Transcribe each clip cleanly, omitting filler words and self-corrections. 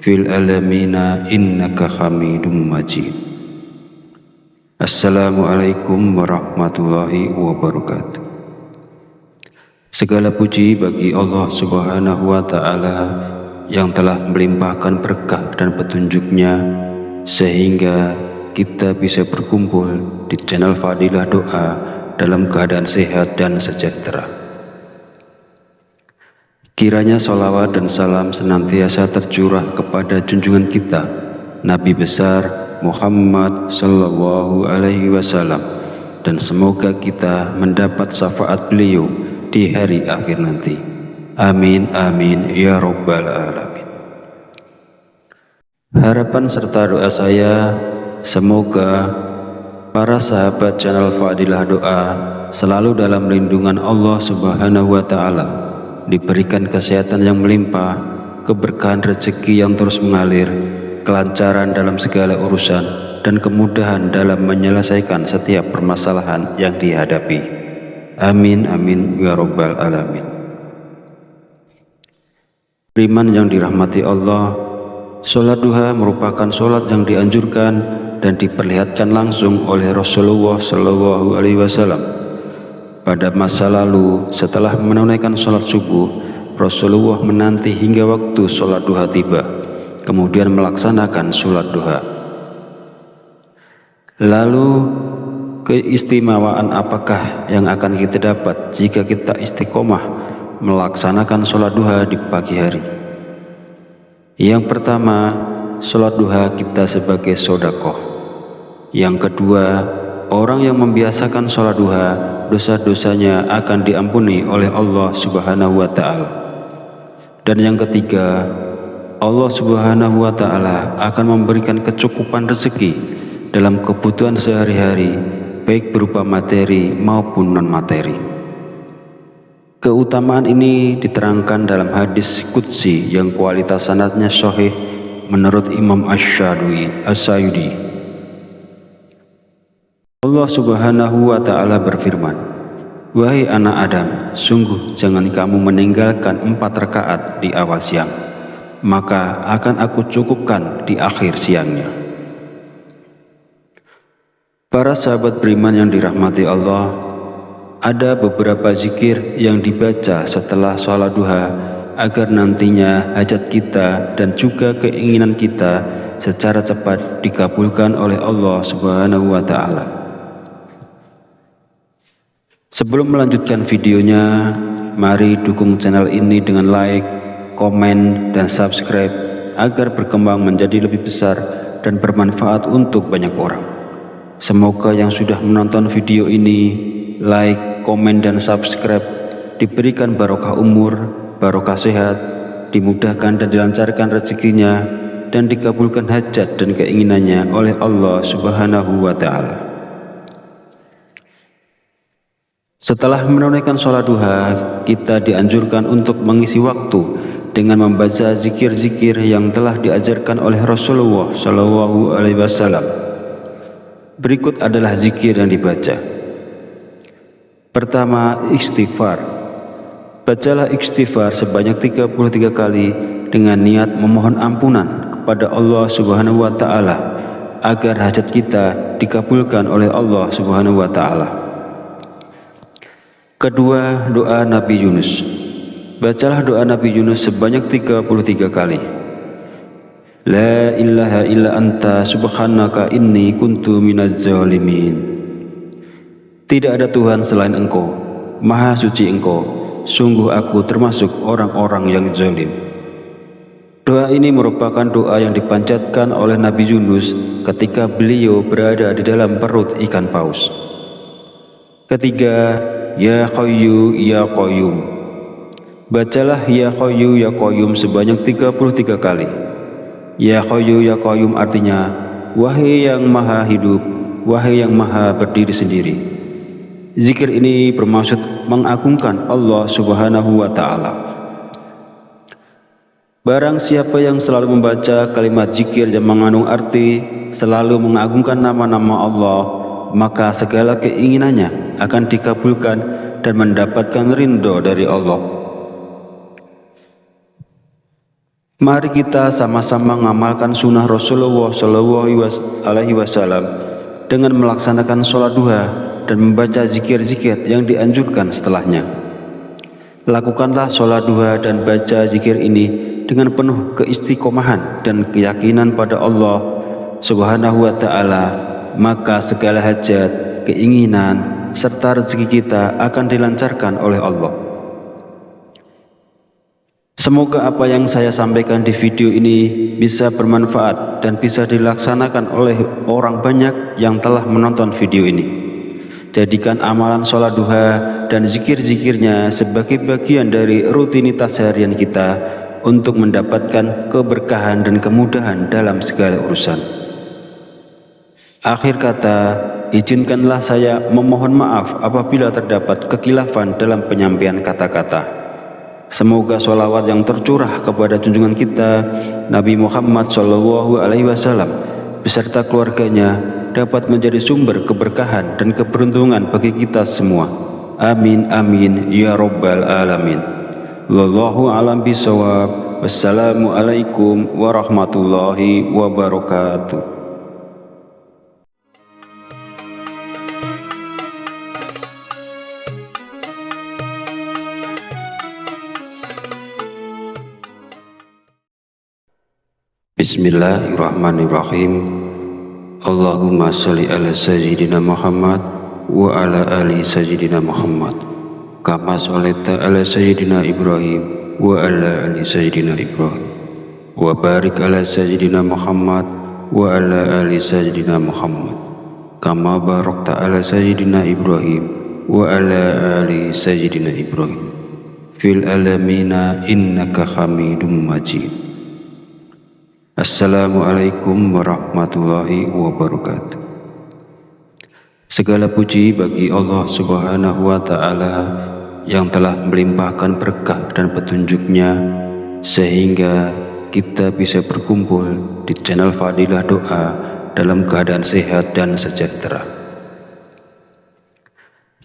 fil alamina innaka hamidum majid. Assalamualaikum warahmatullahi wabarakatuh. Segala puji bagi Allah Subhanahu wa Ta'ala yang telah melimpahkan berkah dan petunjuknya sehingga kita bisa berkumpul di channel Fadilah Doa dalam keadaan sehat dan sejahtera. Kiranya salawat dan salam senantiasa tercurah kepada junjungan kita Nabi besar Muhammad Sallallahu Alaihi Wasallam, dan semoga kita mendapat syafaat beliau di hari akhir nanti. Amin amin ya rabbal alamin. Harapan serta doa saya, semoga para sahabat channel Fadilah Doa selalu dalam lindungan Allah Subhanahu wa Ta'ala, diberikan kesehatan yang melimpah, keberkahan rezeki yang terus mengalir, kelancaran dalam segala urusan, dan kemudahan dalam menyelesaikan setiap permasalahan yang dihadapi. Amin amin ya rabbal alamin. Beriman yang dirahmati Allah, sholat duha merupakan sholat yang dianjurkan dan diperlihatkan langsung oleh Rasulullah Shallallahu Alaihi Wasallam. Pada masa lalu, setelah menunaikan sholat subuh, Rasulullah menanti hingga waktu sholat duha tiba, kemudian melaksanakan sholat duha. Lalu keistimewaan apakah yang akan kita dapat jika kita istiqomah melaksanakan sholat duha di pagi hari? Yang pertama, sholat duha kita sebagai sodakoh. Yang kedua, orang yang membiasakan sholat duha, dosa-dosanya akan diampuni oleh Allah Subhanahu wa Ta'ala. Dan yang ketiga, Allah Subhanahu wa Ta'ala akan memberikan kecukupan rezeki dalam kebutuhan sehari-hari, baik berupa materi maupun non-materi. Keutamaan ini diterangkan dalam hadis qudsi yang kualitas sanadnya sahih menurut Imam Asy-Syadili. Allah Subhanahu wa Ta'ala berfirman, "Wahai anak Adam, sungguh jangan kamu meninggalkan 4 rakaat di awal siang, maka akan aku cukupkan di akhir siangnya." Para sahabat beriman yang dirahmati Allah, ada beberapa zikir yang dibaca setelah sholat duha agar nantinya hajat kita dan juga keinginan kita secara cepat dikabulkan oleh Allah Subhanahu wa Ta'ala. Sebelum melanjutkan videonya, mari dukung channel ini dengan like, komen, dan subscribe agar berkembang menjadi lebih besar dan bermanfaat untuk banyak orang. Semoga yang sudah menonton video ini, like, komen, dan subscribe diberikan barokah umur, barokah sehat, dimudahkan dan dilancarkan rezekinya, dan dikabulkan hajat dan keinginannya oleh Allah Subhanahu wa Ta'ala. Setelah menunaikan sholat duha, kita dianjurkan untuk mengisi waktu dengan membaca zikir-zikir yang telah diajarkan oleh Rasulullah Shallallahu Alaihi Wasallam. Berikut adalah zikir yang dibaca. Pertama, istighfar. Bacalah istighfar sebanyak 33 kali dengan niat memohon ampunan kepada Allah Subhanahu wa Ta'ala agar hajat kita dikabulkan oleh Allah Subhanahu wa Ta'ala. Kedua, doa Nabi Yunus. Bacalah doa Nabi Yunus sebanyak 33 kali. La ilaha illa anta subhanaka inni kuntu minaz zalimin. Tidak ada Tuhan selain Engkau, Maha Suci Engkau, sungguh aku termasuk orang-orang yang zalim. Doa ini merupakan doa yang dipanjatkan oleh Nabi Yunus ketika beliau berada di dalam perut ikan paus. Ketiga, Ya Hayyu Ya Qayyum. Bacalah Ya Hayyu Ya Qayyum sebanyak 33 kali. Ya Hayyu Ya Qayyum artinya, wahai yang maha hidup, wahai yang maha berdiri sendiri. Zikir ini bermaksud mengagungkan Allah Subhanahu wa Ta'ala. Barang siapa yang selalu membaca kalimat zikir yang mengandung arti selalu mengagungkan nama-nama Allah, maka segala keinginannya akan dikabulkan dan mendapatkan ridho dari Allah. Mari kita sama-sama mengamalkan sunnah Rasulullah SAW dengan melaksanakan sholat duha dan membaca zikir-zikir yang dianjurkan setelahnya. Lakukanlah sholat duha dan baca zikir ini dengan penuh keistiqomahan dan keyakinan pada Allah Subhanahu wa Ta'ala, maka segala hajat, keinginan, serta rezeki kita akan dilancarkan oleh Allah. Semoga apa yang saya sampaikan di video ini bisa bermanfaat dan bisa dilaksanakan oleh orang banyak yang telah menonton video ini. Jadikan amalan sholat duha dan zikir-zikirnya sebagai bagian dari rutinitas harian kita untuk mendapatkan keberkahan dan kemudahan dalam segala urusan. Akhir kata, izinkanlah saya memohon maaf apabila terdapat kekhilafan dalam penyampaian kata-kata. Semoga sholawat yang tercurah kepada junjungan kita Nabi Muhammad SAW beserta keluarganya dapat menjadi sumber keberkahan dan keberuntungan bagi kita semua. Amin amin ya rabbal alamin. Wallahu a'lam bishawab. Wassalamualaikum warahmatullahi wabarakatuh. Bismillahirrahmanirrahim. Allahumma sholli ala sayyidina Muhammad wa ala ali sayyidina Muhammad kama sholaita ala sayyidina Ibrahim wa ala ali sayyidina Ibrahim wa barik ala sayyidina Muhammad wa ala ali sayyidina Muhammad kama barakta ala sayyidina Ibrahim wa ala ali sayyidina Ibrahim fil alamina innaka Hamidum Majid. Assalamualaikum warahmatullahi wabarakatuh. Segala puji bagi Allah Subhanahu wa Ta'ala yang telah melimpahkan berkah dan petunjuknya sehingga kita bisa berkumpul di channel Fadilah Doa dalam keadaan sehat dan sejahtera.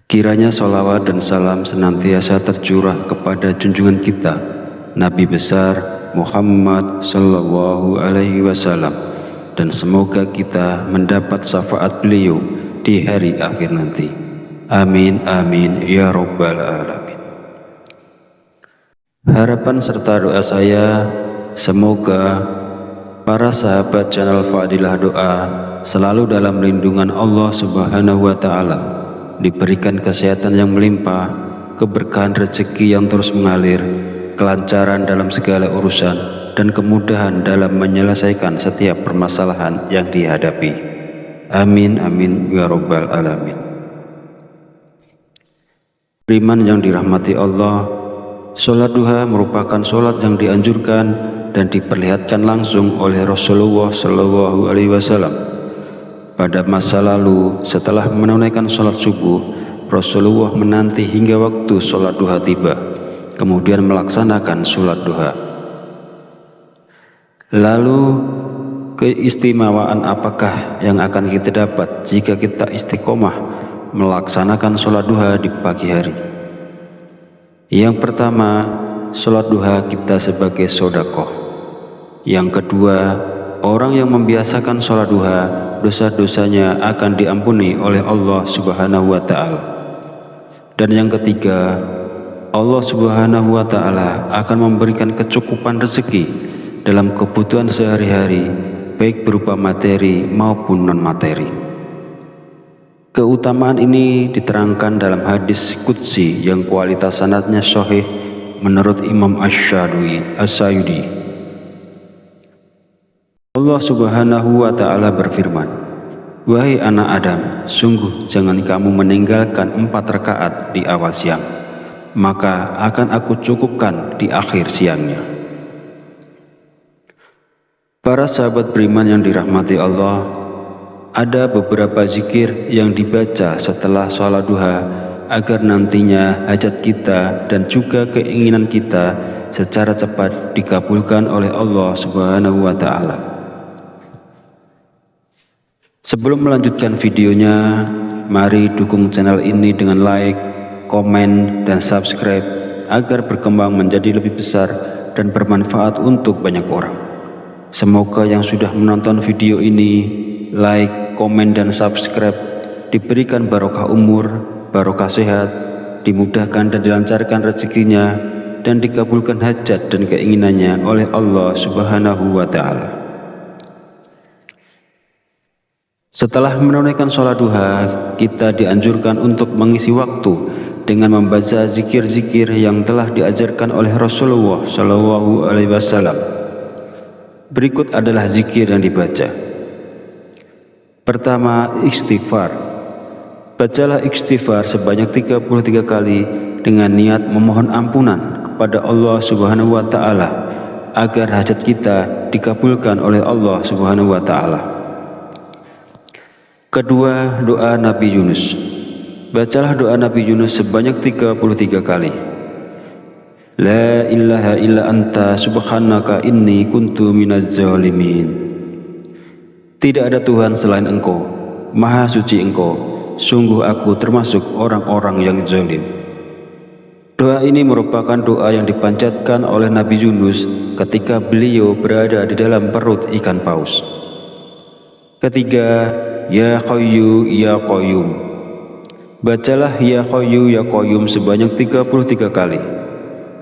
Kiranya sholawat dan salam senantiasa tercurah kepada junjungan kita Nabi besar Muhammad Sallallahu Alaihi Wasallam, dan semoga kita mendapat syafaat beliau di hari akhir nanti. Amin amin ya rabbal alamin. Harapan serta doa saya, semoga para sahabat channel Fadilah Doa selalu dalam lindungan Allah Subhanahu wa Ta'ala, diberikan kesehatan yang melimpah, keberkahan rezeki yang terus mengalir, kelancaran dalam segala urusan, dan kemudahan dalam menyelesaikan setiap permasalahan yang dihadapi. Amin amin ya rabbal alamin. Beriman yang dirahmati Allah, sholat duha merupakan sholat yang dianjurkan dan diperlihatkan langsung oleh Rasulullah Shallallahu Alaihi Wasallam. Pada masa lalu, setelah menunaikan sholat subuh, Rasulullah menanti hingga waktu sholat duha tiba, kemudian melaksanakan sholat duha. Lalu keistimewaan apakah yang akan kita dapat jika kita istiqomah melaksanakan sholat duha di pagi hari? Yang pertama, sholat duha kita sebagai sedekah. Yang kedua, orang yang membiasakan sholat duha, dosa-dosanya akan diampuni oleh Allah Subhanahu wa Ta'ala. Dan yang ketiga, Allah Subhanahu wa Ta'ala akan memberikan kecukupan rezeki dalam kebutuhan sehari-hari, baik berupa materi maupun non-materi. Keutamaan ini diterangkan dalam hadis qudsi yang kualitas sanadnya sahih menurut Imam Asy-Syayudi. Allah Subhanahu wa Ta'ala berfirman, "Wahai anak Adam, sungguh jangan kamu meninggalkan 4 rakaat di awal siang, maka akan aku cukupkan di akhir siangnya." Para sahabat beriman yang dirahmati Allah, ada beberapa zikir yang dibaca setelah sholat duha agar nantinya hajat kita dan juga keinginan kita secara cepat dikabulkan oleh Allah Subhanahu wa Ta'ala. Sebelum melanjutkan videonya, mari dukung channel ini dengan like, komen, dan subscribe agar berkembang menjadi lebih besar dan bermanfaat untuk banyak orang. Semoga yang sudah menonton video ini like, komen, dan subscribe diberikan barokah umur, barokah sehat, dimudahkan dan dilancarkan rezekinya, dan dikabulkan hajat dan keinginannya oleh Allah Subhanahu wa Ta'ala. Setelah menunaikan sholat duha, kita dianjurkan untuk mengisi waktu dengan membaca zikir-zikir yang telah diajarkan oleh Rasulullah SAW. Berikut adalah zikir yang dibaca. Pertama, istighfar. Bacalah istighfar sebanyak 33 kali dengan niat memohon ampunan kepada Allah Subhanahu wa Ta'ala agar hajat kita dikabulkan oleh Allah Subhanahu wa Ta'ala. Kedua, doa Nabi Yunus. Bacalah doa Nabi Yunus sebanyak 33 kali. La ilaha illa anta subhanaka inni kuntu minaz zalimin. Tidak ada Tuhan selain Engkau, Maha suci Engkau, sungguh aku termasuk orang-orang yang zalim. Doa ini merupakan doa yang dipanjatkan oleh Nabi Yunus ketika beliau berada di dalam perut ikan paus. Ketiga, Ya Hayyu Ya Qayyum. Bacalah Ya Hayyu Ya Qayyum sebanyak 33 kali.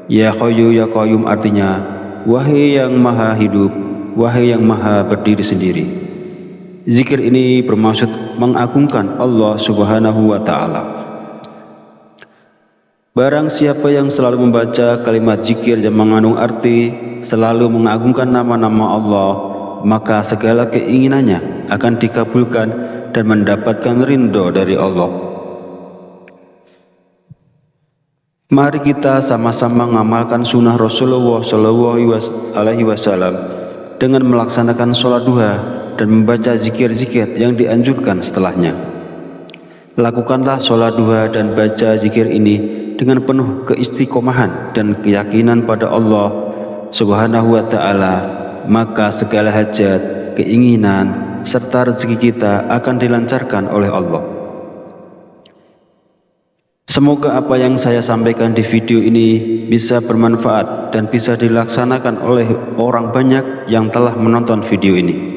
Ya Hayyu Ya Qayyum artinya, wahai yang maha hidup, wahai yang maha berdiri sendiri. Zikir ini bermaksud mengagungkan Allah Subhanahu wa Ta'ala. Barang siapa yang selalu membaca kalimat zikir yang mengandung arti selalu mengagungkan nama-nama Allah, maka segala keinginannya akan dikabulkan dan mendapatkan ridho dari Allah. Mari kita sama-sama mengamalkan sunnah Rasulullah SAW dengan melaksanakan sholat duha dan membaca zikir-zikir yang dianjurkan setelahnya. Lakukanlah sholat duha dan baca zikir ini dengan penuh keistiqomahan dan keyakinan pada Allah Subhanahu wa Ta'ala, maka segala hajat, keinginan, serta rezeki kita akan dilancarkan oleh Allah. Semoga apa yang saya sampaikan di video ini bisa bermanfaat dan bisa dilaksanakan oleh orang banyak yang telah menonton video ini.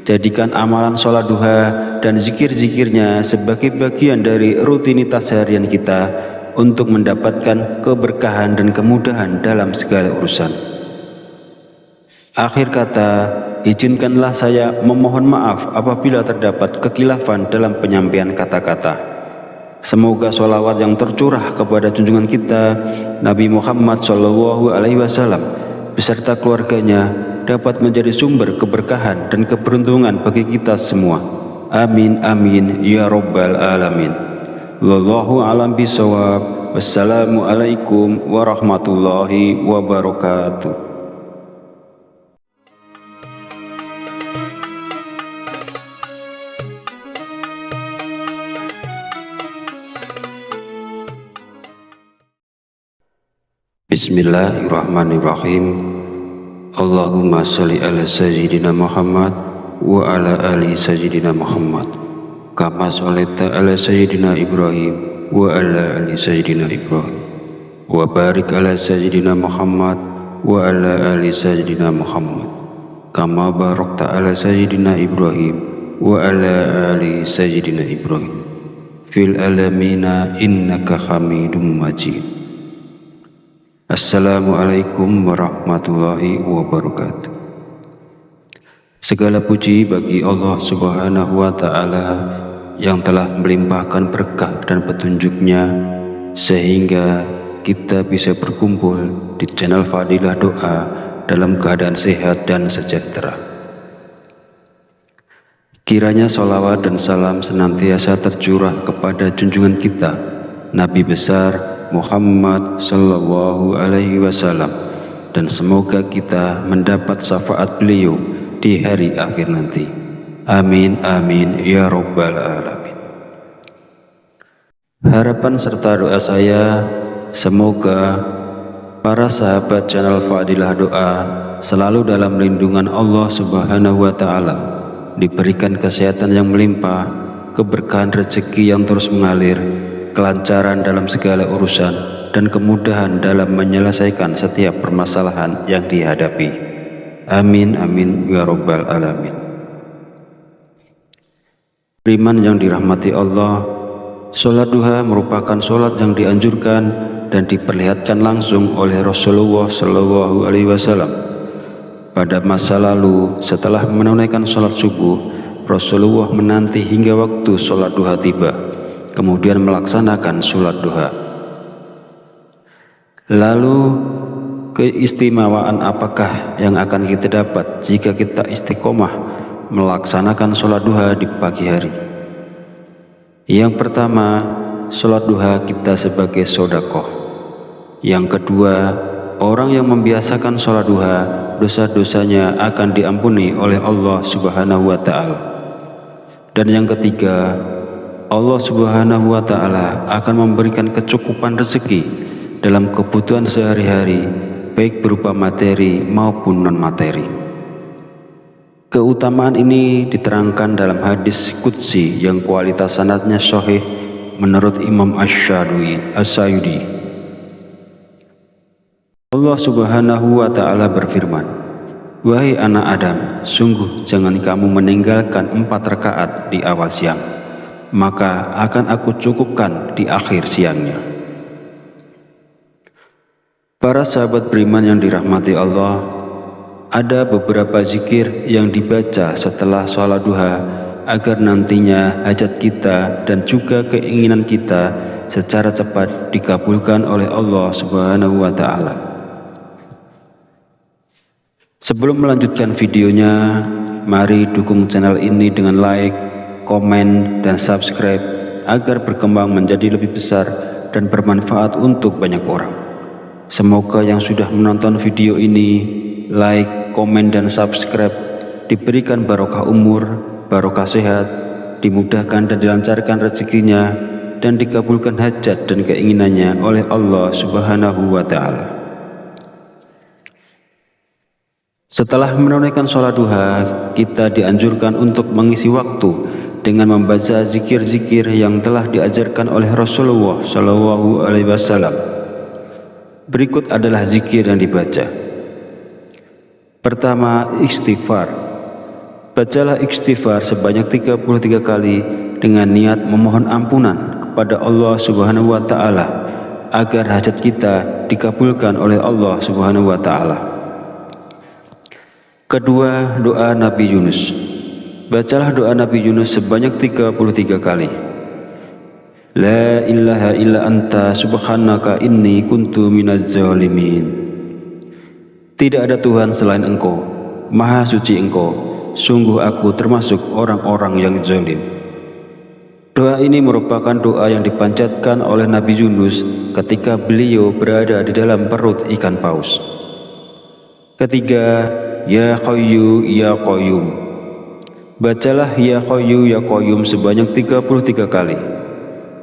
Jadikan amalan sholat duha dan zikir-zikirnya sebagai bagian dari rutinitas harian kita untuk mendapatkan keberkahan dan kemudahan dalam segala urusan. Akhir kata, izinkanlah saya memohon maaf apabila terdapat kekhilafan dalam penyampaian kata-kata. Semoga sholawat yang tercurah kepada junjungan kita Nabi Muhammad SAW beserta keluarganya dapat menjadi sumber keberkahan dan keberuntungan bagi kita semua. Amin amin ya rabbal alamin. Wallahu a'lam bishawab. Wassalamualaikum warahmatullahi wabarakatuh. Bismillahirrahmanirrahim. Allahumma sholli ala sayyidina Muhammad wa ala ali sayyidina Muhammad kama sholaita ala sayyidina Ibrahim wa ala ali sayyidina Ibrahim wa barik ala sayyidina Muhammad wa ala ali sayyidina Muhammad kama barakta ala sayyidina Ibrahim wa ala ali sayyidina Ibrahim fil alamina innaka Hamidum Majid. Assalamualaikum warahmatullahi wabarakatuh. Segala puji bagi Allah Subhanahu wa Ta'ala yang telah melimpahkan berkah dan petunjuknya sehingga kita bisa berkumpul di channel Fadilah Doa dalam keadaan sehat dan sejahtera. Kiranya sholawat dan salam senantiasa tercurah kepada junjungan kita Nabi besar Muhammad sallallahu alaihi wasallam, dan semoga kita mendapat syafaat beliau di hari akhir nanti. Amin amin ya rabbal alamin. Harapan serta doa saya, semoga para sahabat channel Fadilah Doa selalu dalam lindungan Allah Subhanahu wa Ta'ala, diberikan kesehatan yang melimpah, keberkahan rezeki yang terus mengalir, kelancaran dalam segala urusan, dan kemudahan dalam menyelesaikan setiap permasalahan yang dihadapi. Amin amin ya rabbal alamin. Beriman yang dirahmati Allah, sholat duha merupakan sholat yang dianjurkan dan diperlihatkan langsung oleh Rasulullah Shallallahu Alaihi Wasallam. Pada masa lalu, setelah menunaikan sholat subuh, Rasulullah menanti hingga waktu sholat duha tiba, kemudian melaksanakan sholat duha. Lalu, keistimewaan apakah yang akan kita dapat jika kita istiqomah melaksanakan sholat duha di pagi hari? Yang pertama, sholat duha kita sebagai sedekah. Yang kedua, orang yang membiasakan sholat duha, dosa-dosanya akan diampuni oleh Allah Subhanahu wa Ta'ala. Dan yang ketiga, Allah Subhanahu wa Ta'ala akan memberikan kecukupan rezeki dalam kebutuhan sehari-hari, baik berupa materi maupun non-materi. Keutamaan ini diterangkan dalam hadis qudsi yang kualitas sanadnya sahih menurut Imam Asy-Syayudi. Allah Subhanahu wa Ta'ala berfirman, "Wahai anak Adam, sungguh jangan kamu meninggalkan 4 rakaat di awal siang, maka akan aku cukupkan di akhir siangnya." Para sahabat beriman yang dirahmati Allah, ada beberapa zikir yang dibaca setelah sholat duha agar nantinya hajat kita dan juga keinginan kita secara cepat dikabulkan oleh Allah Subhanahu wa Ta'ala. Sebelum melanjutkan videonya, mari dukung channel ini dengan like, komen, dan subscribe agar berkembang menjadi lebih besar dan bermanfaat untuk banyak orang. Semoga yang sudah menonton video ini, like, komen, dan subscribe diberikan barokah umur, barokah sehat, dimudahkan dan dilancarkan rezekinya, dan dikabulkan hajat dan keinginannya oleh Allah Subhanahu wa Ta'ala. Setelah menunaikan sholat duha, kita dianjurkan untuk mengisi waktu dengan membaca zikir-zikir yang telah diajarkan oleh Rasulullah Shallallahu Alaihi Wasallam. Berikut adalah zikir yang dibaca. Pertama, istighfar. Bacalah istighfar sebanyak 33 kali dengan niat memohon ampunan kepada Allah Subhanahu wa Ta'ala agar hajat kita dikabulkan oleh Allah Subhanahu wa Ta'ala. Kedua, doa Nabi Yunus. Bacalah doa Nabi Yunus sebanyak 33 kali. La ilaha illa anta subhanaka inni kuntu minaz zalimin. Tidak ada Tuhan selain Engkau, Maha Suci Engkau, sungguh aku termasuk orang-orang yang zalim. Doa ini merupakan doa yang dipanjatkan oleh Nabi Yunus ketika beliau berada di dalam perut ikan paus. Ketiga, Ya Hayyu Ya Qayyum. Bacalah Ya Hayyu Ya Qayyum sebanyak 33 kali.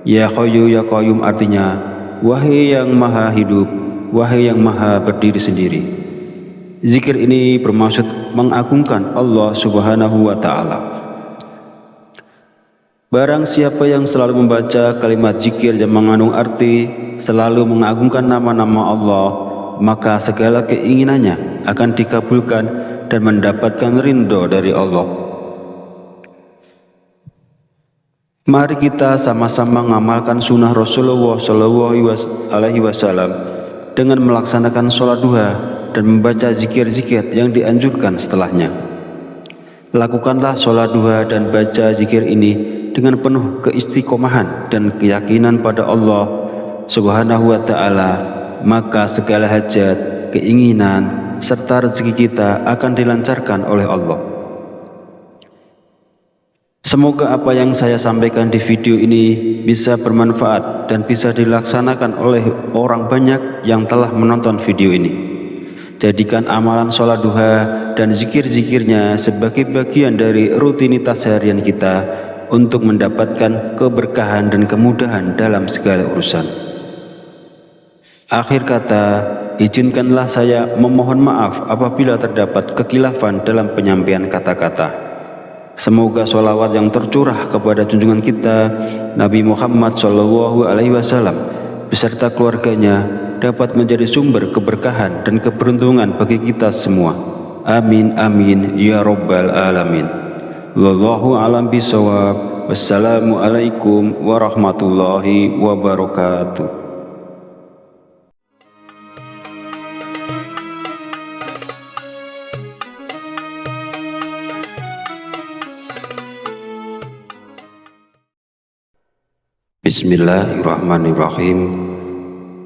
Ya Hayyu Ya Qayyum artinya, wahai yang maha hidup, wahai yang maha berdiri sendiri. Zikir ini bermaksud mengagungkan Allah Subhanahu wa Ta'ala. Barang siapa yang selalu membaca kalimat zikir yang mengandung arti selalu mengagungkan nama-nama Allah, maka segala keinginannya akan dikabulkan dan mendapatkan ridho dari Allah. Mari kita sama-sama mengamalkan sunnah Rasulullah Shallallahu Alaihi Wasallam dengan melaksanakan sholat duha dan membaca zikir-zikir yang dianjurkan setelahnya. Lakukanlah sholat duha dan baca zikir ini dengan penuh keistiqomahan dan keyakinan pada Allah Subhanahu wa Ta'ala, maka segala hajat, keinginan, serta rezeki kita akan dilancarkan oleh Allah. Semoga apa yang saya sampaikan di video ini bisa bermanfaat dan bisa dilaksanakan oleh orang banyak yang telah menonton video ini. Jadikan amalan sholat duha dan zikir-zikirnya sebagai bagian dari rutinitas harian kita untuk mendapatkan keberkahan dan kemudahan dalam segala urusan. Akhir kata, izinkanlah saya memohon maaf apabila terdapat kekhilafan dalam penyampaian kata-kata. Semoga sholawat yang tercurah kepada junjungan kita Nabi Muhammad SAW beserta keluarganya dapat menjadi sumber keberkahan dan keberuntungan bagi kita semua. Amin amin ya rabbal alamin. Wallahu a'lam bishawab. Wassalamualaikum warahmatullahi wabarakatuh. Bismillahirrahmanirrahim.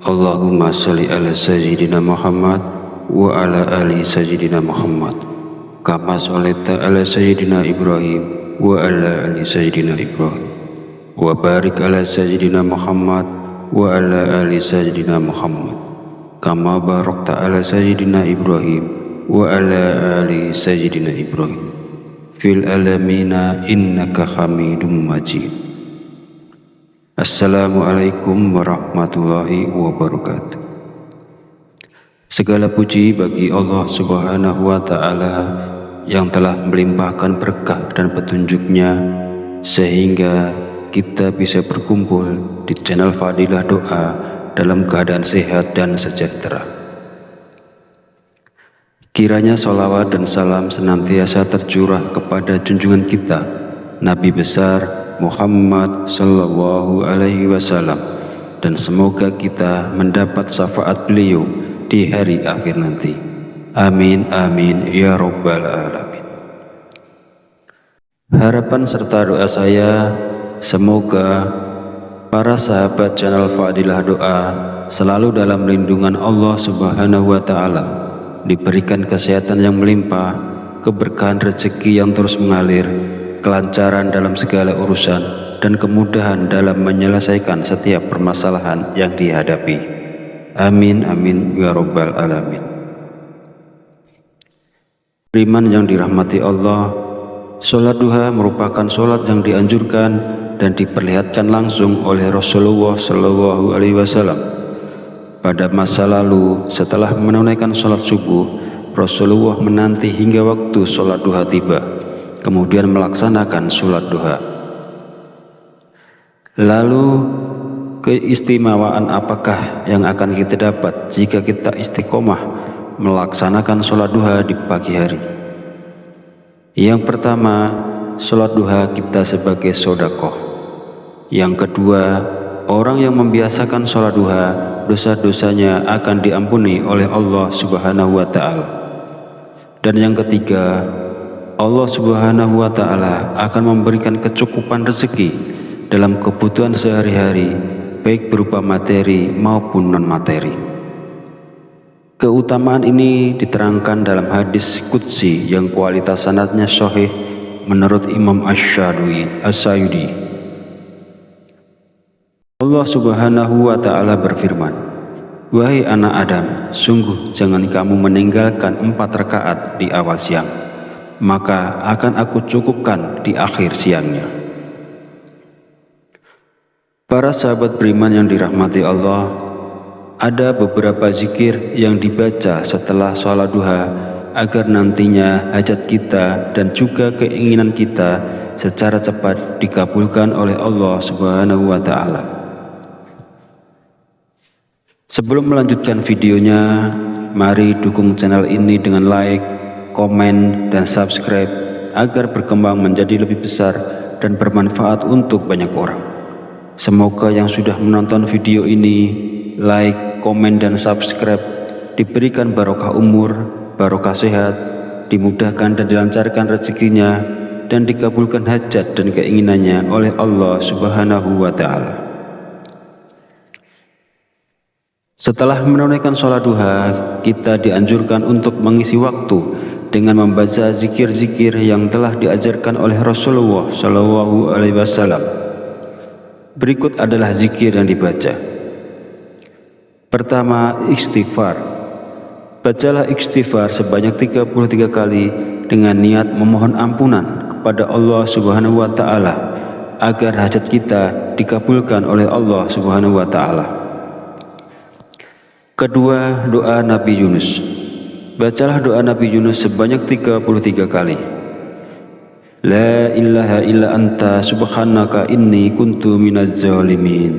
Allahumma sholli ala sayyidina Muhammad wa ala ali sayyidina Muhammad kama sholaita ala sayyidina Ibrahim wa ala ali sayyidina Ibrahim wa barik ala sayyidina Muhammad wa ala ali sayyidina Muhammad kama barakta ala sayyidina Ibrahim wa ala ali sayyidina Ibrahim fil alamina innaka hamidum majid. Assalamualaikum warahmatullahi wabarakatuh. Segala puji bagi Allah Subhanahu wa Ta'ala yang telah melimpahkan berkah dan petunjuknya sehingga kita bisa berkumpul di channel Fadilah Doa dalam keadaan sehat dan sejahtera. Kiranya sholawat dan salam senantiasa tercurah kepada junjungan kita Nabi besar Muhammad sallallahu alaihi wasallam, dan semoga kita mendapat syafaat beliau di hari akhir nanti. Amin amin ya rabbal alamin. Harapan serta doa saya, semoga para sahabat channel Fadilah Doa selalu dalam lindungan Allah Subhanahu wa Ta'ala, diberikan kesehatan yang melimpah, keberkahan rezeki yang terus mengalir, kelancaran dalam segala urusan, dan kemudahan dalam menyelesaikan setiap permasalahan yang dihadapi. Amin amin ya rabbal alamin. Beriman yang dirahmati Allah, sholat duha merupakan sholat yang dianjurkan dan diperlihatkan langsung oleh Rasulullah Shallallahu Alaihi Wasallam. Pada masa lalu, setelah menunaikan sholat subuh, Rasulullah menanti hingga waktu sholat duha tiba, kemudian melaksanakan sholat duha. Lalu keistimewaan apakah yang akan kita dapat jika kita istiqomah melaksanakan sholat duha di pagi hari? Yang pertama, sholat duha kita sebagai sedekah. Yang kedua, orang yang membiasakan sholat duha, dosa-dosanya akan diampuni oleh Allah Subhanahu wa Ta'ala. Dan yang ketiga, Allah Subhanahu wa Ta'ala akan memberikan kecukupan rezeki dalam kebutuhan sehari-hari, baik berupa materi maupun non-materi. Keutamaan ini diterangkan dalam hadis qudsi yang kualitas sanadnya sahih menurut Imam Asy-Syadili. Allah Subhanahu wa Ta'ala berfirman, "Wahai anak Adam, sungguh jangan kamu meninggalkan 4 rakaat di awal siang, maka akan aku cukupkan di akhir siangnya." Para sahabat beriman yang dirahmati Allah, ada beberapa zikir yang dibaca setelah sholat duha agar nantinya hajat kita dan juga keinginan kita secara cepat dikabulkan oleh Allah Subhanahu wa Ta'ala. Sebelum melanjutkan videonya, mari dukung channel ini dengan like, komen, dan subscribe agar berkembang menjadi lebih besar dan bermanfaat untuk banyak orang. Semoga yang sudah menonton video ini, like, komen, dan subscribe diberikan barokah umur, barokah sehat, dimudahkan dan dilancarkan rezekinya, dan dikabulkan hajat dan keinginannya oleh Allah Subhanahu wa Ta'ala. Setelah menunaikan sholat duha, kita dianjurkan untuk mengisi waktu dengan membaca zikir-zikir yang telah diajarkan oleh Rasulullah Shallallahu Alaihi Wasallam. Berikut adalah zikir yang dibaca. Pertama, istighfar. Bacalah istighfar sebanyak 33 kali dengan niat memohon ampunan kepada Allah Subhanahu wa Ta'ala agar hajat kita dikabulkan oleh Allah Subhanahu wa Ta'ala. Kedua, doa Nabi Yunus. Bacalah doa Nabi Yunus sebanyak 33 kali. La ilaha illa anta subhanaka inni kuntu minaz zalimin.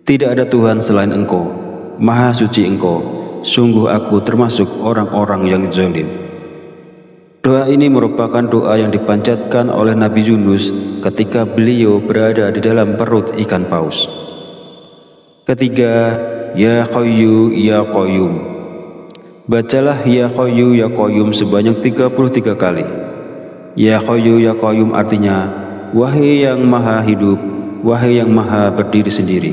Tidak ada Tuhan selain Engkau, Maha Suci Engkau, sungguh aku termasuk orang-orang yang zalim. Doa ini merupakan doa yang dipanjatkan oleh Nabi Yunus ketika beliau berada di dalam perut ikan paus. Ketiga, Ya Hayyu Ya Qayyum. Bacalah Ya Hayyu Ya Qayyum sebanyak 33 kali. Ya Hayyu Ya Qayyum artinya, wahai yang maha hidup, wahai yang maha berdiri sendiri.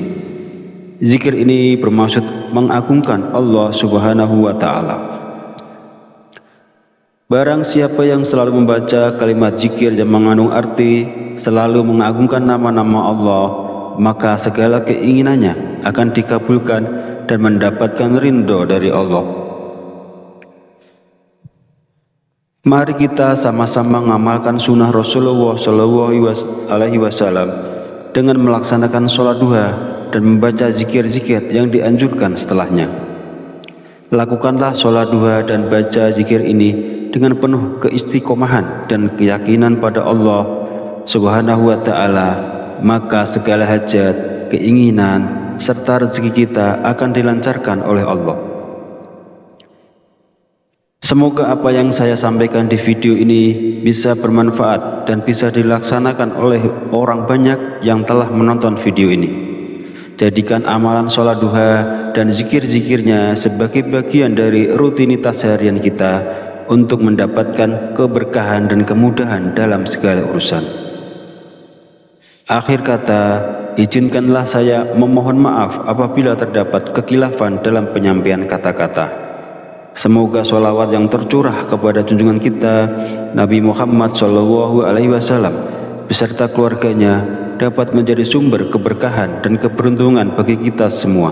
Zikir ini bermaksud mengagungkan Allah Subhanahu wa Ta'ala. Barang siapa yang selalu membaca kalimat zikir yang mengandung arti selalu mengagungkan nama-nama Allah, maka segala keinginannya akan dikabulkan dan mendapatkan ridho dari Allah. Mari kita sama-sama mengamalkan sunnah Rasulullah SAW dengan melaksanakan sholat duha dan membaca zikir-zikir yang dianjurkan setelahnya. Lakukanlah sholat duha dan baca zikir ini dengan penuh keistiqomahan dan keyakinan pada Allah Subhanahu wa Ta'ala, maka segala hajat, keinginan, serta rezeki kita akan dilancarkan oleh Allah. Semoga apa yang saya sampaikan di video ini bisa bermanfaat dan bisa dilaksanakan oleh orang banyak yang telah menonton video ini. Jadikan amalan sholat duha dan zikir-zikirnya sebagai bagian dari rutinitas harian kita untuk mendapatkan keberkahan dan kemudahan dalam segala urusan. Akhir kata, izinkanlah saya memohon maaf apabila terdapat kekhilafan dalam penyampaian kata-kata. Semoga sholawat yang tercurah kepada junjungan kita Nabi Muhammad SAW beserta keluarganya dapat menjadi sumber keberkahan dan keberuntungan bagi kita semua.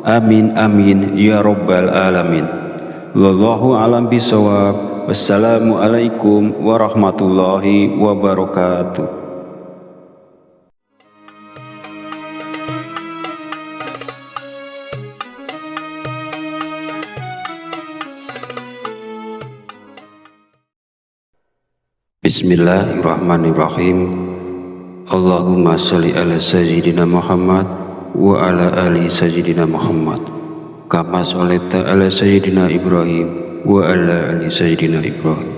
Amin amin ya rabbal alamin. Wallahu a'lam bishawab. Wassalamualaikum warahmatullahi wabarakatuh. Bismillahirrahmanirrahim. Allahumma sholli ala sayyidina Muhammad wa ala ali sayyidina Muhammad kama sholaita ala sayyidina Ibrahim wa ala ali sayyidina Ibrahim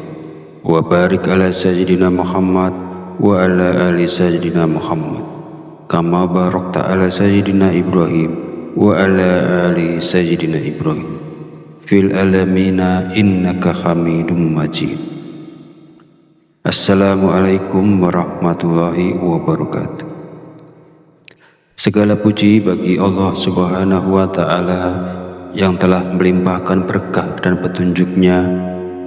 wa barik ala sayyidina Muhammad wa ala ali sayyidina Muhammad kama barakta ala sayyidina Ibrahim wa ala ali sayyidina Ibrahim fil alamina innaka Hamidum Majid. Assalamualaikum warahmatullahi wabarakatuh. Segala puji bagi Allah Subhanahu wa Ta'ala yang telah melimpahkan berkah dan petunjuknya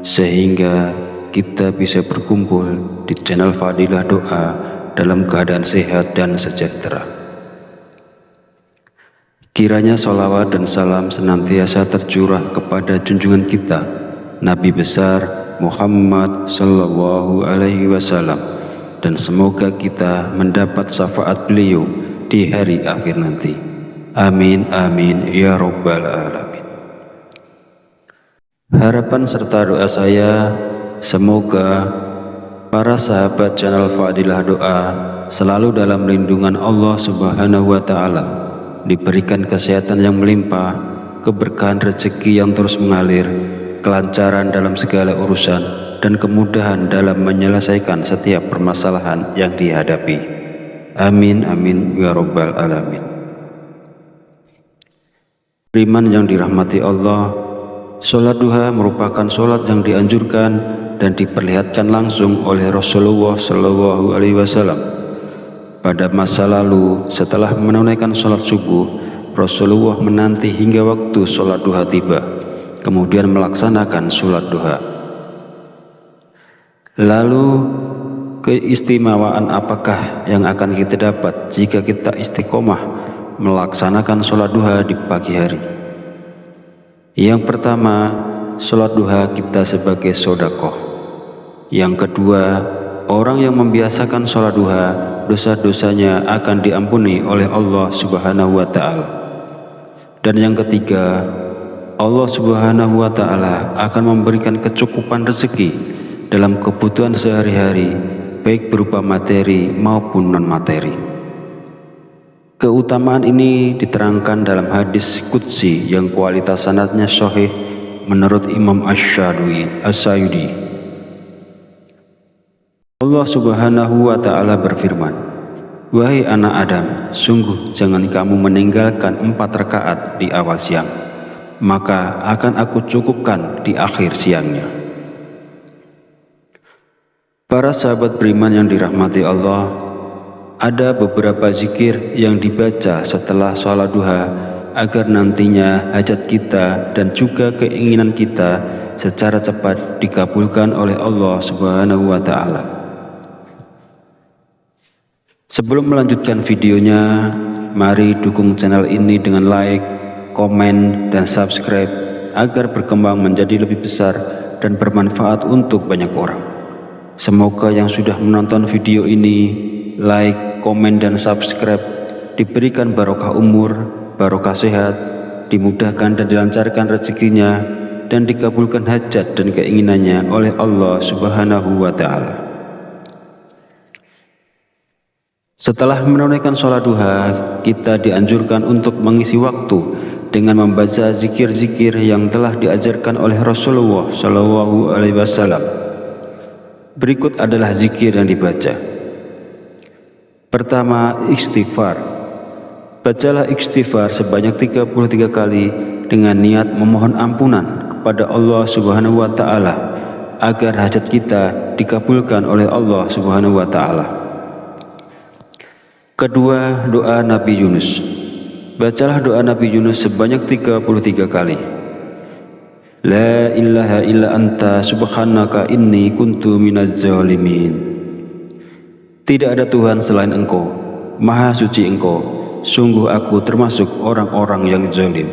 sehingga kita bisa berkumpul di channel Fadilah Doa dalam keadaan sehat dan sejahtera. Kiranya sholawat dan salam senantiasa tercurah kepada junjungan kita Nabi besar Muhammad sallallahu alaihi wasallam, dan semoga kita mendapat syafaat beliau di hari akhir nanti. Amin amin ya rabbal alamin. Harapan serta doa saya, semoga para sahabat channel Fadilah Doa selalu dalam lindungan Allah Subhanahu wa Ta'ala, diberikan kesehatan yang melimpah, keberkahan rezeki yang terus mengalir, kelancaran dalam segala urusan, dan kemudahan dalam menyelesaikan setiap permasalahan yang dihadapi. Amin amin ya rabbal alamin. Beriman yang dirahmati Allah, sholat duha merupakan sholat yang dianjurkan dan diperlihatkan langsung oleh Rasulullah SAW. Pada masa lalu, setelah menunaikan sholat subuh, Rasulullah menanti hingga waktu sholat duha tiba, kemudian melaksanakan sholat duha. Lalu keistimewaan apakah yang akan kita dapat jika kita istiqomah melaksanakan sholat duha di pagi hari? Yang pertama, sholat duha kita sebagai sodakoh. Yang kedua, orang yang membiasakan sholat duha, dosa-dosanya akan diampuni oleh Allah Subhanahu wa Ta'ala. Dan yang ketiga, Allah Subhanahu wa Ta'ala akan memberikan kecukupan rezeki dalam kebutuhan sehari-hari, baik berupa materi maupun non-materi. Keutamaan ini diterangkan dalam hadis qudsi yang kualitas sanadnya sahih menurut Imam Asy-Syayudi. Allah Subhanahu wa Ta'ala berfirman, "Wahai anak Adam, sungguh jangan kamu meninggalkan 4 rakaat di awal siang, maka akan aku cukupkan di akhir siangnya." Para sahabat beriman yang dirahmati Allah, ada beberapa zikir yang dibaca setelah sholat duha agar nantinya hajat kita dan juga keinginan kita secara cepat dikabulkan oleh Allah Subhanahu wa Ta'ala. Sebelum melanjutkan videonya, mari dukung channel ini dengan like, komen, dan subscribe agar berkembang menjadi lebih besar dan bermanfaat untuk banyak orang. Semoga yang sudah menonton video ini, like, komen, dan subscribe diberikan barokah umur, barokah sehat, dimudahkan dan dilancarkan rezekinya, dan dikabulkan hajat dan keinginannya oleh Allah Subhanahu wa Ta'ala. Setelah menunaikan sholat duha, kita dianjurkan untuk mengisi waktu dengan membaca zikir-zikir yang telah diajarkan oleh Rasulullah SAW. Berikut adalah zikir yang dibaca. Pertama, istighfar. Bacalah istighfar sebanyak 33 kali dengan niat memohon ampunan kepada Allah Subhanahu wa Ta'ala agar hajat kita dikabulkan oleh Allah Subhanahu wa Ta'ala. Kedua, doa Nabi Yunus. Bacalah doa Nabi Yunus sebanyak 33 kali. La ilaha illa anta subhanaka inni kuntu minaz zalimin. Tidak ada Tuhan selain Engkau, Maha Suci Engkau, sungguh aku termasuk orang-orang yang zalim.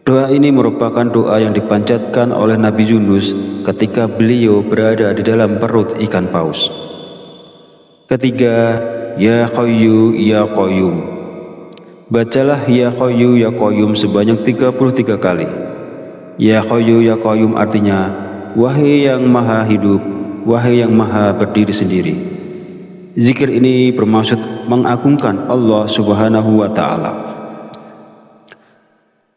Doa ini merupakan doa yang dipanjatkan oleh Nabi Yunus ketika beliau berada di dalam perut ikan paus. Ketiga, Ya Hayyu Ya Qayyum. Bacalah Ya Hayyu Ya Qayyum sebanyak 33 kali. Ya Hayyu Ya Qayyum artinya, wahai yang maha hidup, wahai yang maha berdiri sendiri. Zikir ini bermaksud mengagungkan Allah Subhanahu wa Ta'ala.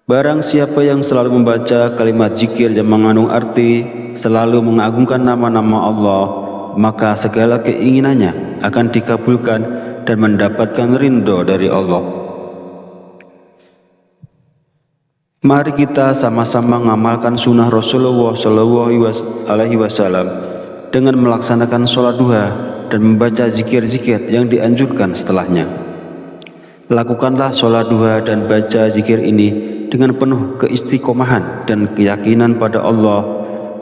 Barang siapa yang selalu membaca kalimat zikir yang mengandung arti selalu mengagungkan nama-nama Allah, maka segala keinginannya akan dikabulkan dan mendapatkan ridho dari Allah. Mari kita sama-sama mengamalkan sunnah Rasulullah SAW dengan melaksanakan sholat duha dan membaca zikir-zikir yang dianjurkan setelahnya. Lakukanlah sholat duha dan baca zikir ini dengan penuh keistiqomahan dan keyakinan pada Allah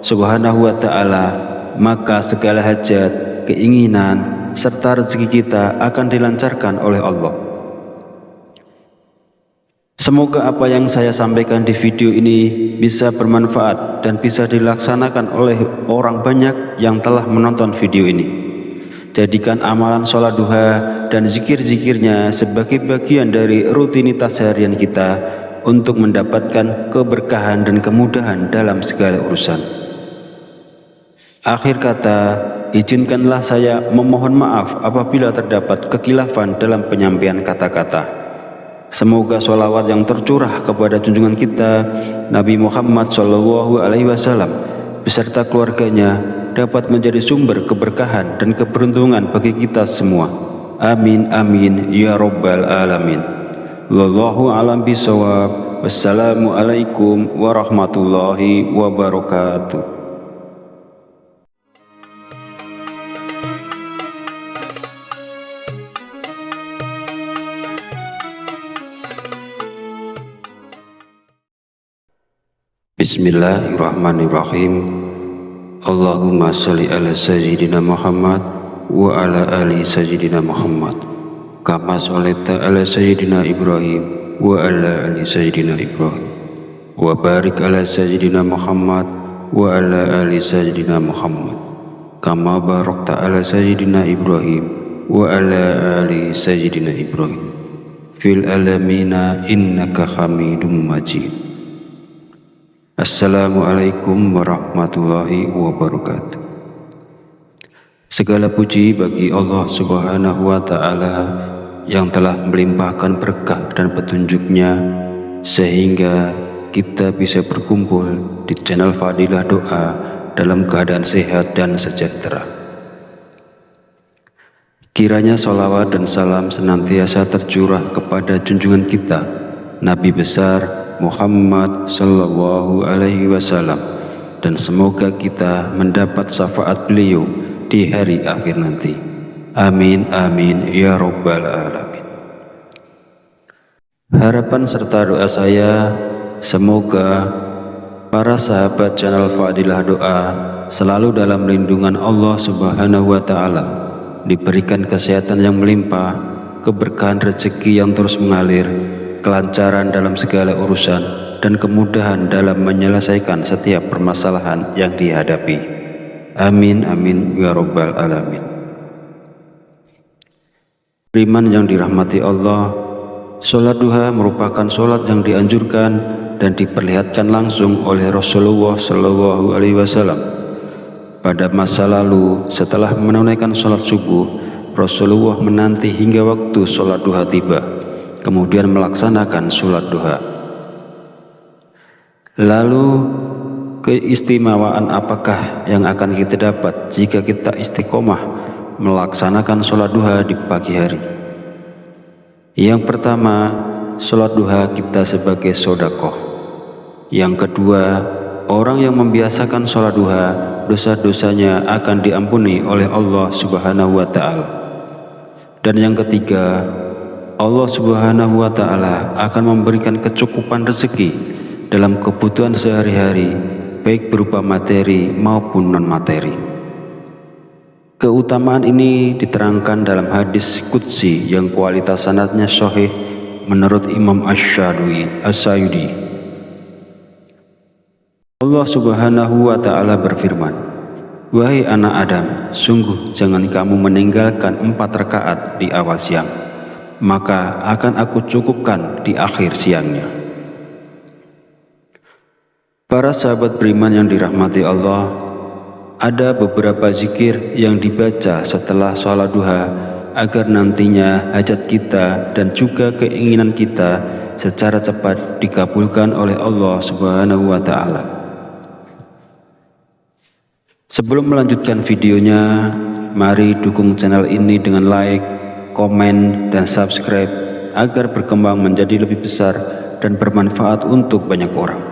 Subhanahu wa Ta'ala, maka segala hajat, keinginan, serta rezeki kita akan dilancarkan oleh Allah. Semoga apa yang saya sampaikan di video ini bisa bermanfaat dan bisa dilaksanakan oleh orang banyak yang telah menonton video ini. Jadikan amalan sholat duha dan zikir-zikirnya sebagai bagian dari rutinitas harian kita untuk mendapatkan keberkahan dan kemudahan dalam segala urusan. Akhir kata, izinkanlah saya memohon maaf apabila terdapat kekhilafan dalam penyampaian kata-kata. Semoga sholawat yang tercurah kepada junjungan kita Nabi Muhammad SAW beserta keluarganya dapat menjadi sumber keberkahan dan keberuntungan bagi kita semua. Amin amin ya rabbal alamin. Wallahu a'lam bishawab. Wassalamualaikum warahmatullahi wabarakatuh. Bismillahirrahmanirrahim. Allahumma sholli ala sayyidina Muhammad wa ala ali sayyidina Muhammad kama sholaita ala sayyidina Ibrahim wa ala ali sayyidina Ibrahim wa barik ala sayyidina Muhammad wa ala ali sayyidina Muhammad kama barakta ala sayyidina Ibrahim wa ala ali sayyidina Ibrahim fil alamina innaka hamidum majid. Assalamualaikum warahmatullahi wabarakatuh. Segala puji bagi Allah Subhanahu wa Ta'ala yang telah melimpahkan berkah dan petunjuknya sehingga kita bisa berkumpul di channel Fadilah Doa dalam keadaan sehat dan sejahtera. Kiranya sholawat dan salam senantiasa tercurah kepada junjungan kita, Nabi besar Muhammad Sallallahu Alaihi Wasallam, dan semoga kita mendapat syafaat beliau di hari akhir nanti. Amin amin ya Rabbal Alamin. Harapan serta doa saya, semoga para sahabat channel Fadilah Doa selalu dalam lindungan Allah Subhanahu wa Ta'ala, diberikan kesehatan yang melimpah, keberkahan rezeki yang terus mengalir, kelancaran dalam segala urusan, dan kemudahan dalam menyelesaikan setiap permasalahan yang dihadapi. Amin amin ya Rabbal Alamin. Beriman yang dirahmati Allah, sholat duha merupakan sholat yang dianjurkan dan diperlihatkan langsung oleh Rasulullah Shallallahu Alaihi Wasallam. Pada masa lalu, setelah menunaikan sholat subuh, Rasulullah menanti hingga waktu sholat duha tiba, kemudian melaksanakan sholat duha. Lalu, keistimewaan apakah yang akan kita dapat jika kita istiqomah melaksanakan sholat duha di pagi hari? Yang pertama, sholat duha kita sebagai sedekah. Yang kedua, orang yang membiasakan sholat duha, dosa-dosanya akan diampuni oleh Allah Subhanahu wa Ta'ala. Dan yang ketiga, Allah Subhanahu wa Ta'ala akan memberikan kecukupan rezeki dalam kebutuhan sehari-hari, baik berupa materi maupun non-materi. Keutamaan ini diterangkan dalam hadis qudsi yang kualitas sanadnya sahih menurut Imam Asy-Syayudi. Allah Subhanahu wa Ta'ala berfirman, "Wahai anak Adam, sungguh jangan kamu meninggalkan 4 rakaat di awal siang, maka akan aku cukupkan di akhir siangnya." Para sahabat beriman yang dirahmati Allah, ada beberapa zikir yang dibaca setelah sholat duha agar nantinya hajat kita dan juga keinginan kita secara cepat dikabulkan oleh Allah Subhanahu wa Ta'ala. Sebelum melanjutkan videonya, mari dukung channel ini dengan like, komen, dan subscribe agar berkembang menjadi lebih besar dan bermanfaat untuk banyak orang.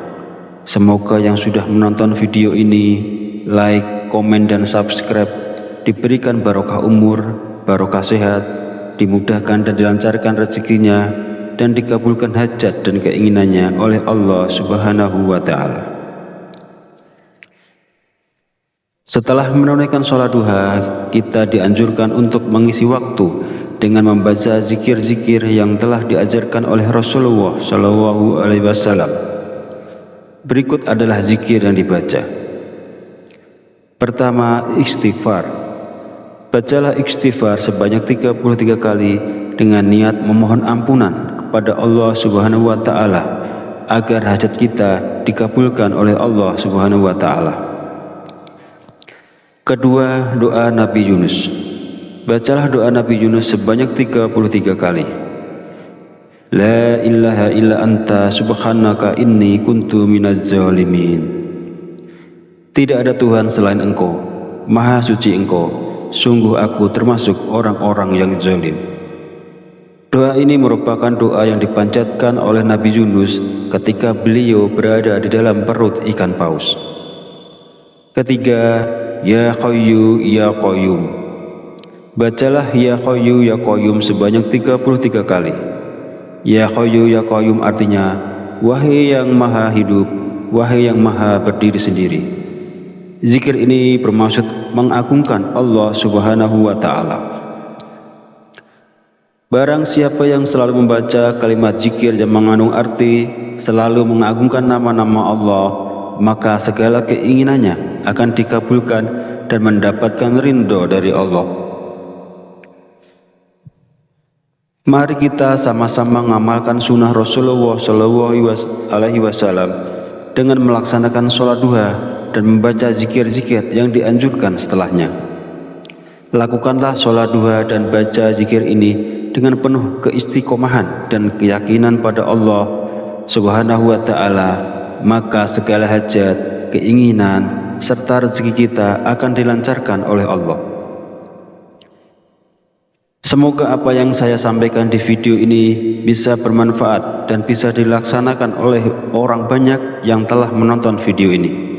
Semoga yang sudah menonton video ini, like, komen, dan subscribe diberikan barokah umur, barokah sehat, dimudahkan dan dilancarkan rezekinya, dan dikabulkan hajat dan keinginannya oleh Allah Subhanahu wa Ta'ala. Setelah menunaikan sholat duha, kita dianjurkan untuk mengisi waktu dengan membaca zikir-zikir yang telah diajarkan oleh Rasulullah Shallallahu Alaihi Wasallam. Berikut adalah zikir yang dibaca. Pertama, istighfar. Bacalah istighfar sebanyak 33 kali dengan niat memohon ampunan kepada Allah Subhanahu wa Ta'ala agar hajat kita dikabulkan oleh Allah Subhanahu wa Ta'ala. Kedua, doa Nabi Yunus. Bacalah doa Nabi Yunus sebanyak 33 kali. La ilaha illa anta subhanaka inni kuntu minaz zalimin. Tidak ada Tuhan selain Engkau, Maha Suci Engkau, sungguh aku termasuk orang-orang yang zalim. Doa ini merupakan doa yang dipanjatkan oleh Nabi Yunus ketika beliau berada di dalam perut ikan paus. Ketiga, Ya Hayyu Ya Qayyum. Bacalah Ya Hayyu Ya Qayyum sebanyak 33 kali. Ya Hayyu Ya Qayyum artinya, wahai yang maha hidup, wahai yang maha berdiri sendiri. Zikir ini bermaksud mengagungkan Allah Subhanahu wa Ta'ala. Barang siapa yang selalu membaca kalimat zikir yang mengandung arti selalu mengagungkan nama-nama Allah, maka segala keinginannya akan dikabulkan dan mendapatkan ridho dari Allah. Mari kita sama-sama mengamalkan sunnah Rasulullah Shallallahu Alaihi Wasallam dengan melaksanakan sholat duha dan membaca zikir-zikir yang dianjurkan setelahnya. Lakukanlah sholat duha dan baca zikir ini dengan penuh keistiqomahan dan keyakinan pada Allah Subhanahu wa Ta'ala, maka segala hajat, keinginan, serta rezeki kita akan dilancarkan oleh Allah. Semoga apa yang saya sampaikan di video ini bisa bermanfaat dan bisa dilaksanakan oleh orang banyak yang telah menonton video ini.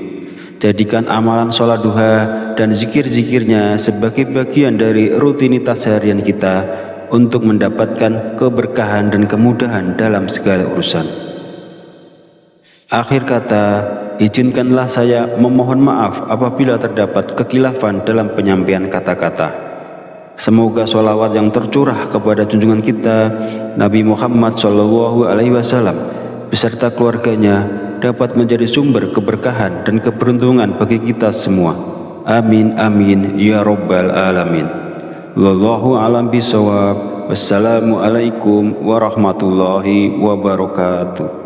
Jadikan amalan sholat duha dan zikir-zikirnya sebagai bagian dari rutinitas harian kita untuk mendapatkan keberkahan dan kemudahan dalam segala urusan. Akhir kata, izinkanlah saya memohon maaf apabila terdapat kekhilafan dalam penyampaian kata-kata. Semoga sholawat yang tercurah kepada junjungan kita Nabi Muhammad SAW beserta keluarganya dapat menjadi sumber keberkahan dan keberuntungan bagi kita semua. Amin amin ya rabbal alamin. Wallahu a'lam bishawab. Wassalamualaikum warahmatullahi wabarakatuh.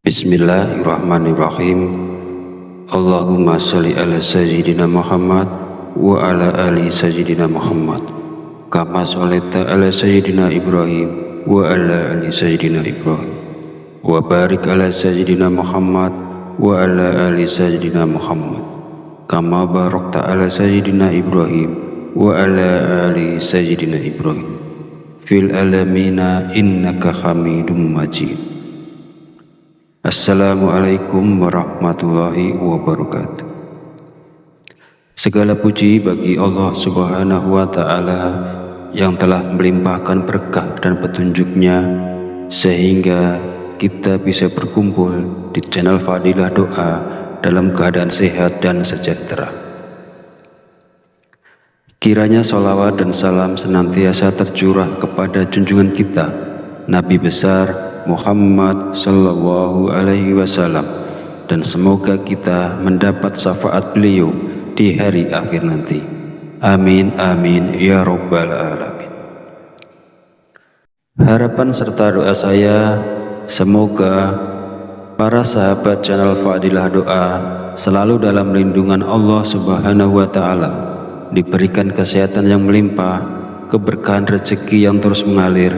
Bismillahirrahmanirrahim. Allahumma sholli ala sayyidina Muhammad wa ala ali sayyidina Muhammad kama sholaita ala sayyidina Ibrahim wa ala ali sayyidina Ibrahim wa barik ala sayyidina Muhammad wa ala ali sayyidina Muhammad kama barakta ala sayyidina Ibrahim wa ala ali sayyidina Ibrahim fil alamina innaka hamidum majid. Assalamualaikum warahmatullahi wabarakatuh. Segala puji bagi Allah Subhanahu wa Ta'ala yang telah melimpahkan berkah dan petunjuknya sehingga kita bisa berkumpul di channel Fadilah Doa dalam keadaan sehat dan sejahtera. Kiranya sholawat dan salam senantiasa tercurah kepada junjungan kita Nabi besar Muhammad sallallahu alaihi wasallam, dan semoga kita mendapat syafaat beliau di hari akhir nanti. Amin amin ya rabbal alamin. Harapan serta doa saya, semoga para sahabat channel Fadilah Doa selalu dalam lindungan Allah Subhanahu wa Ta'ala, diberikan kesehatan yang melimpah, keberkahan rezeki yang terus mengalir,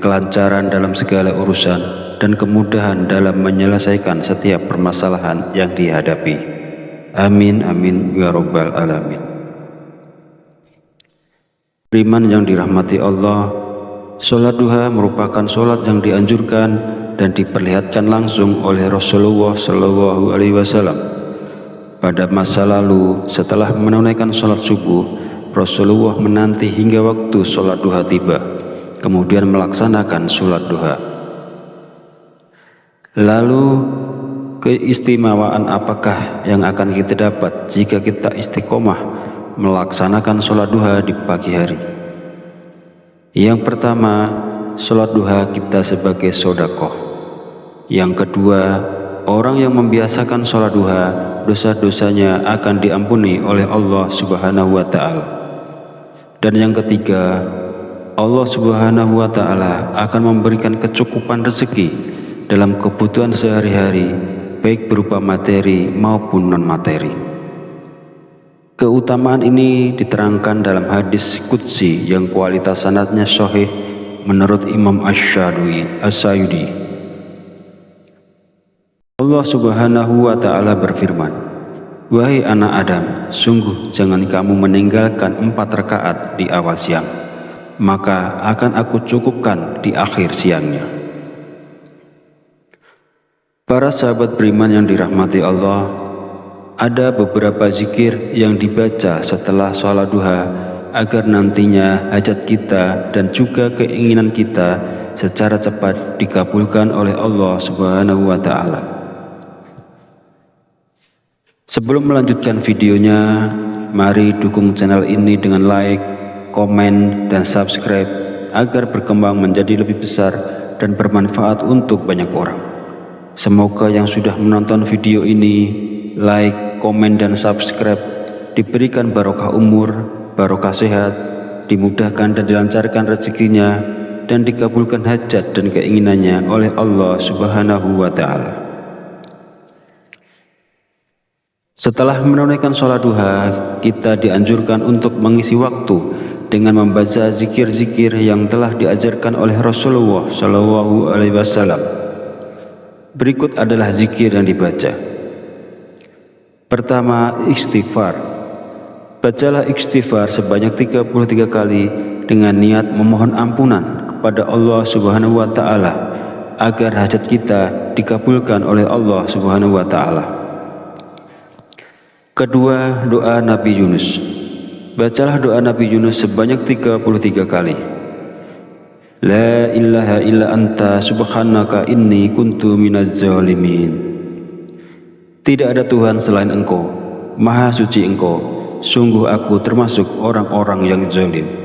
kelancaran dalam segala urusan, dan kemudahan dalam menyelesaikan setiap permasalahan yang dihadapi. Amin amin ya rabbal alamin. Beriman yang dirahmati Allah, sholat duha merupakan sholat yang dianjurkan dan diperlihatkan langsung oleh Rasulullah SAW. Pada masa lalu, setelah menunaikan sholat subuh, Rasulullah menanti hingga waktu sholat duha tiba, kemudian melaksanakan sholat duha. Lalu keistimewaan apakah yang akan kita dapat jika kita istiqomah melaksanakan sholat duha di pagi hari? Yang pertama, sholat duha kita sebagai sedekah. Yang kedua, orang yang membiasakan sholat duha, dosa-dosanya akan diampuni oleh Allah Subhanahu wa Ta'ala. Dan yang ketiga, Allah Subhanahu wa Ta'ala akan memberikan kecukupan rezeki dalam kebutuhan sehari-hari, baik berupa materi maupun non-materi. Keutamaan ini diterangkan dalam hadis qudsi yang kualitas sanadnya sahih menurut Imam Asy-Syayudi. Allah Subhanahu wa Ta'ala berfirman, "Wahai anak Adam, sungguh jangan kamu meninggalkan 4 rakaat di awal siang, maka akan aku cukupkan di akhir siangnya." Para sahabat beriman yang dirahmati Allah, ada beberapa zikir yang dibaca setelah sholat duha agar nantinya hajat kita dan juga keinginan kita secara cepat dikabulkan oleh Allah Subhanahu wa Ta'ala. Sebelum melanjutkan videonya, mari dukung channel ini dengan like, komen, dan subscribe agar berkembang menjadi lebih besar dan bermanfaat untuk banyak orang. Semoga yang sudah menonton video ini, like, komen, dan subscribe diberikan barokah umur, barokah sehat, dimudahkan dan dilancarkan rezekinya, dan dikabulkan hajat dan keinginannya oleh Allah Subhanahu wa Ta'ala. Setelah menunaikan sholat duha, kita dianjurkan untuk mengisi waktu dengan membaca zikir-zikir yang telah diajarkan oleh Rasulullah Shallallahu Alaihi Wasallam. Berikut adalah zikir yang dibaca. Pertama, istighfar. Bacalah istighfar sebanyak 33 kali dengan niat memohon ampunan kepada Allah Subhanahu wa Ta'ala agar hajat kita dikabulkan oleh Allah Subhanahu wa Ta'ala. Kedua, doa Nabi Yunus. Bacalah doa Nabi Yunus sebanyak 33 kali. La ilaha illa anta subhanaka inni kuntu minaz zalimin. Tidak ada Tuhan selain Engkau, Maha Suci Engkau, sungguh aku termasuk orang-orang yang zalim.